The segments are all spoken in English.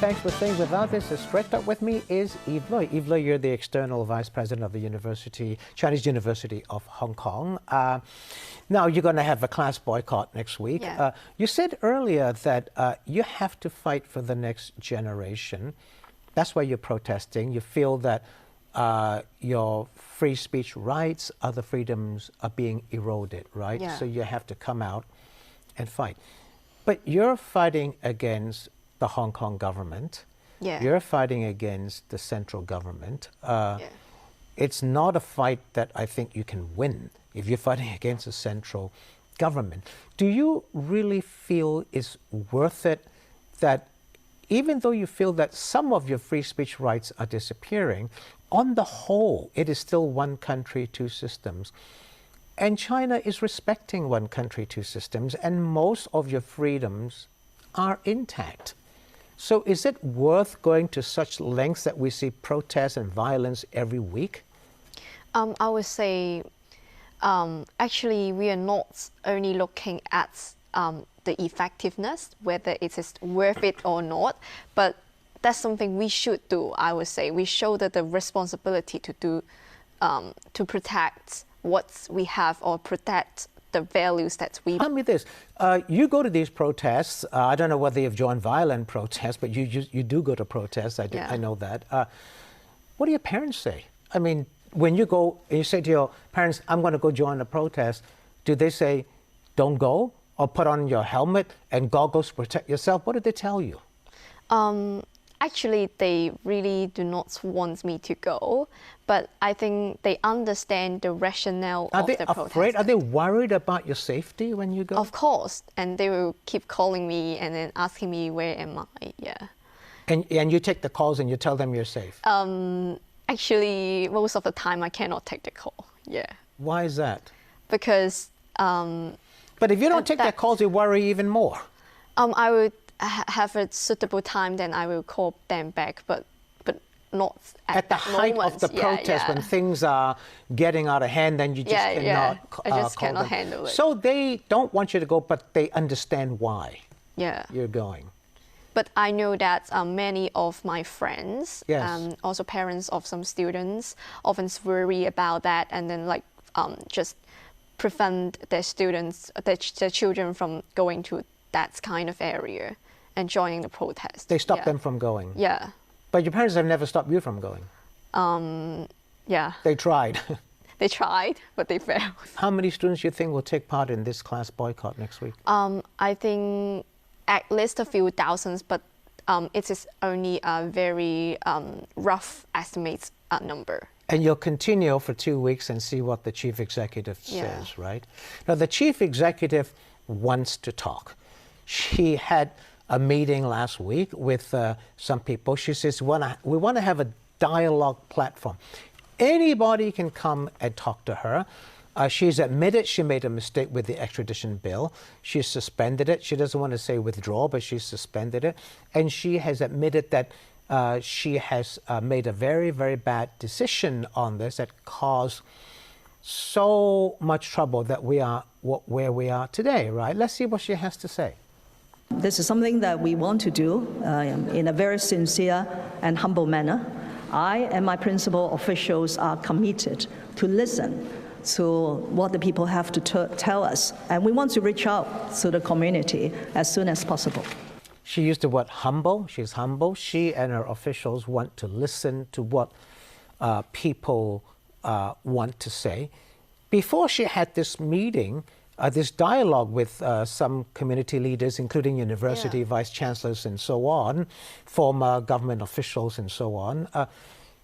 thanks for staying with us. This is Straight Up With Me is Eve Loy. Eve Loy, you're the external vice president of the Chinese University of Hong Kong. Now you're going to have a class boycott next week. Yeah. You said earlier that you have to fight for the next generation. That's why you're protesting. You feel that your free speech rights, other freedoms are being eroded, right? Yeah. So you have to come out and fight. But you're fighting against the Hong Kong government. Yeah. You're fighting against the central government. Yeah. It's not a fight that I think you can win if you're fighting against the central government. Do you really feel it's worth it that even though you feel that some of your free speech rights are disappearing, on the whole, it is still one country, two systems? And China is respecting one country, two systems, and most of your freedoms are intact. So is it worth going to such lengths that we see protests and violence every week? I would say, actually, we are not only looking at the effectiveness, whether it is worth it or not, but that's something we should do, I would say. We shoulder the responsibility to do, to protect what we have or protect the values that we... Tell me this, you go to these protests, I don't know whether you've joined violent protests, but you do go to protests, I know that. What do your parents say? I mean, when you go, and you say to your parents, I'm going to go join a protest, do they say, don't go, or put on your helmet and goggles to protect yourself? What do they tell you? Actually, they really do not want me to go, but I think they understand the rationale of the protest. Are they afraid? Are they worried about your safety when you go? Of course, and they will keep calling me and then asking me where am I, yeah. And you take the calls and you tell them you're safe? Actually, most of the time I cannot take the call, yeah. Why is that? Because... but if you don't take their calls, you worry even more. I would have a suitable time, then I will call them back, but not at the that height moment. of the protest, when things are getting out of hand, then you just cannot I just call cannot them. handle it. So they don't want you to go, but they understand why you're going. But I know that many of my friends, yes. Also parents of some students, often worry about that, and then just prevent their students, their children from going to that kind of area and joining the protest. They stop them from going? Yeah. But your parents have never stopped you from going? Yeah. They tried? They tried, but they failed. How many students do you think will take part in this class boycott next week? I think at least a few thousands, but it is only a very rough estimate number. And you'll continue for 2 weeks and see what the chief executive says, right? Now, the chief executive wants to talk. She had a meeting last week with some people. She says, we want to have a dialogue platform. Anybody can come and talk to her. She's admitted she made a mistake with the extradition bill. She suspended it. She doesn't want to say withdraw, but she suspended it. And she has admitted that she has made a very, very bad decision on this that caused so much trouble that we are where we are today, right? Let's see what she has to say. This is something that we want to do in a very sincere and humble manner. I and my principal officials are committed to listen to what the people have to tell us, and we want to reach out to the community as soon as possible. She used the word humble. She's humble. She and her officials want to listen to what people want to say. Before she had this meeting, this dialogue with some community leaders, including university vice chancellors and so on, former government officials and so on,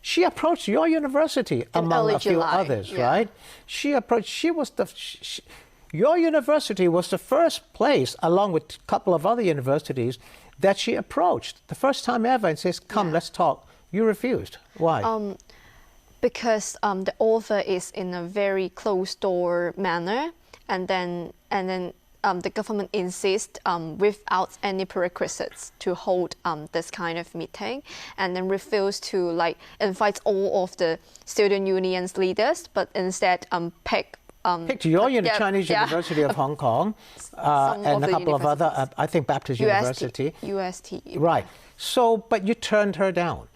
she approached your university among a few others, right? She approached, your university was the first place, along with a couple of other universities, that she approached the first time ever and says, come, let's talk. You refused. Why? Because the author is in a very closed-door manner, and then the government insists without any prerequisites to hold this kind of meeting, and then refuse to invite all of the student unions leaders, but instead pick Picked your Chinese University of Hong Kong and a couple of other, I think Baptist University. UST. Right. So, but you turned her down.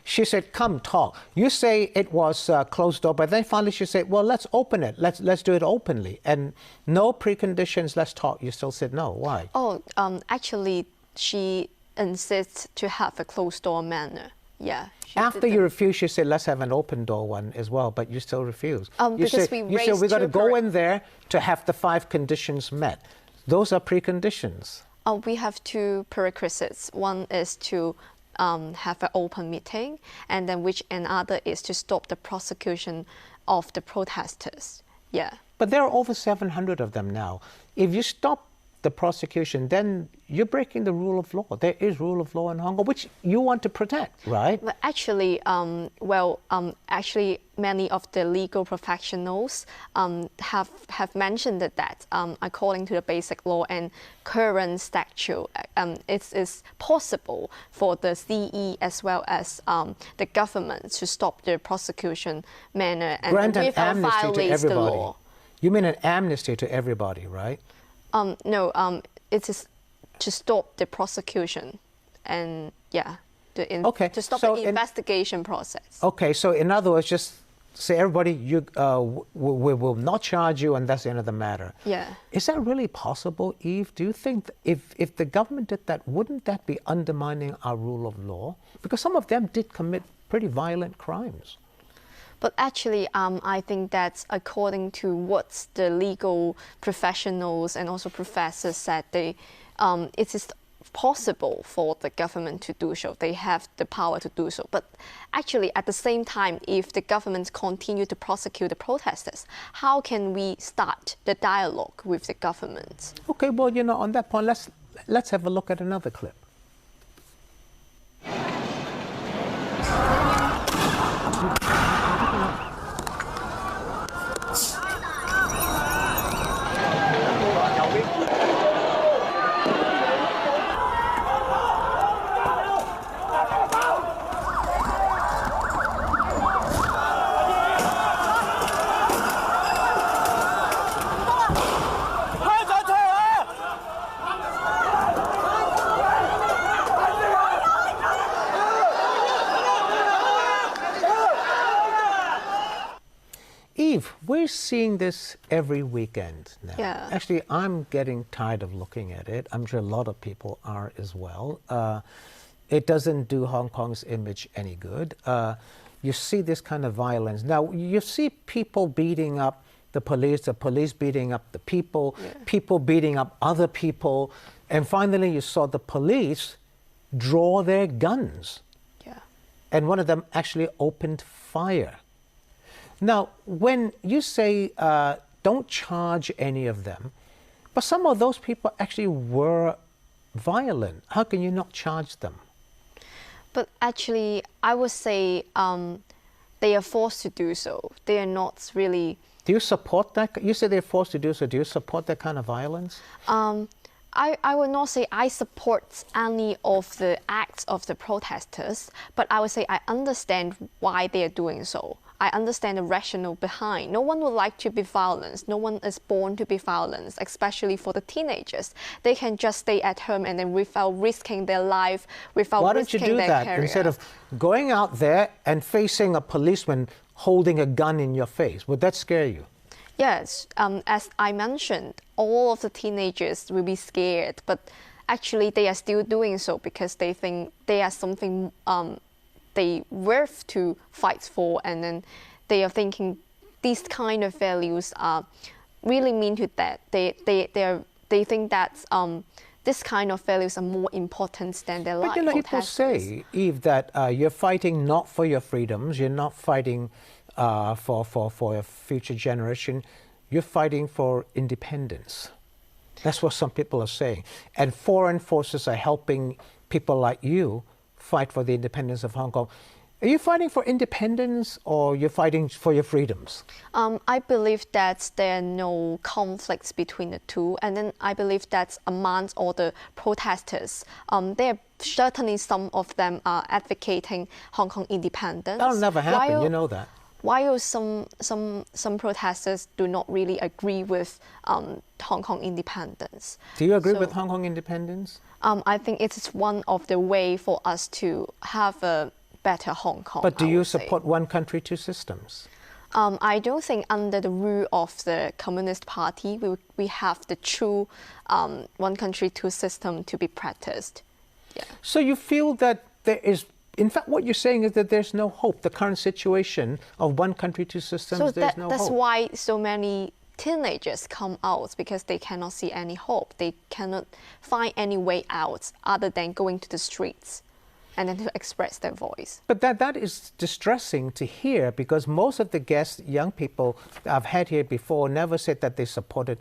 She said, come talk. You say it was closed door, but then finally she said, well, let's open it. Let's do it openly. And no preconditions, let's talk. You still said no. Why? Oh, actually, she insists to have a closed door manner. Yeah. After you refused, she said, let's have an open door one as well, but you still refused. Because you said we got to go in there to have the 5 conditions met. Those are preconditions. We have 2 prerequisites. One is to have an open meeting, and then another is to stop the prosecution of the protesters. Yeah. But there are over 700 of them now. If you stop the prosecution, then you're breaking the rule of law. There is rule of law in Hong Kong, which you want to protect, right? But actually, actually, many of the legal professionals have mentioned that according to the basic law and current statute, it is possible for the CE as well as the government to stop the prosecution manner and grant an amnesty to violates the everybody. law. You mean an amnesty to everybody, right? No, it is to stop the prosecution and to stop the investigation process. Okay, so in other words, just say everybody, we will not charge you, and that's the end of the matter. Yeah. Is that really possible, Eve? Do you think if the government did that, wouldn't that be undermining our rule of law? Because some of them did commit pretty violent crimes. But actually, I think that according to what the legal professionals and also professors said, it is possible for the government to do so. They have the power to do so. But actually, at the same time, if the government continue to prosecute the protesters, how can we start the dialogue with the government? Okay, well, on that point, let's have a look at another clip. Eve, we're seeing this every weekend now. Yeah. Actually, I'm getting tired of looking at it. I'm sure a lot of people are as well. It doesn't do Hong Kong's image any good. You see this kind of violence. Now, you see people beating up the police beating up the people, people beating up other people, and finally you saw the police draw their guns. Yeah. And one of them actually opened fire. Now, when you say don't charge any of them, but some of those people actually were violent, how can you not charge them? But actually, I would say they are forced to do so. They are not really... Do you support that? You say they're forced to do so. Do you support that kind of violence? I would not say I support any of the acts of the protesters, but I would say I understand why they are doing so. I understand the rationale behind. No one would like to be violent. No one is born to be violent, especially for the teenagers. They can just stay at home and then without risking their life, without risking their career. Why don't you do that instead of going out there and facing a policeman holding a gun in your face? Would that scare you? Yes, as I mentioned, all of the teenagers will be scared, but actually they are still doing so because they think they are something they worth to fight for, and then they are thinking these kind of values really mean to that. They think that this kind of values are more important than their life. But people say, Eve, that you're fighting not for your freedoms, you're not fighting for a future generation, you're fighting for independence. That's what some people are saying. And foreign forces are helping people like you fight for the independence of Hong Kong. Are you fighting for independence or you're fighting for your freedoms? I believe that there are no conflicts between the two. And then I believe that amongst all the protesters, there are certainly some of them are advocating Hong Kong independence. That'll never happen, you know that. while some protesters do not really agree with Hong Kong independence. Do you agree with Hong Kong independence? I think it is one of the way for us to have a better Hong Kong. But do you support one country, two systems? I don't think under the rule of the Communist Party we have the true one country, two system to be practiced. Yeah. So you feel that there is, in fact, what you're saying is that there's no hope. The current situation of one country, two systems, so there's no hope. That's why so many teenagers come out, because they cannot see any hope. They cannot find any way out other than going to the streets and then to express their voice. But that is distressing to hear, because most of the guests, young people I've had here before, never said that they supported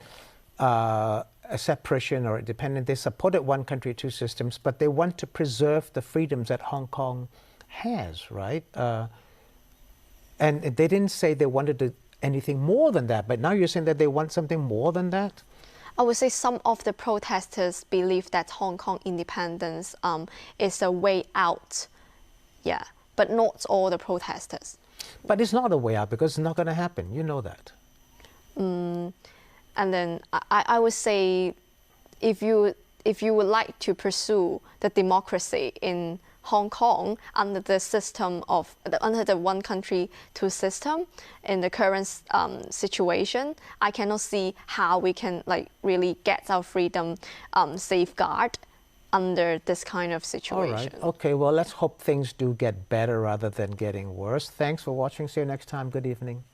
a separation or independence. They supported one country, two systems, but they want to preserve the freedoms that Hong Kong has, right? And they didn't say they wanted anything more than that, but now you're saying that they want something more than that? I would say some of the protesters believe that Hong Kong independence is a way out, yeah, but not all the protesters. But it's not a way out, because it's not going to happen. You know that. And then I would say, if you would like to pursue the democracy in Hong Kong under the system of under the one country, two system in the current situation, I cannot see how we can really get our freedom safeguard under this kind of situation. All right. Okay. Well, let's hope things do get better rather than getting worse. Thanks for watching. See you next time. Good evening.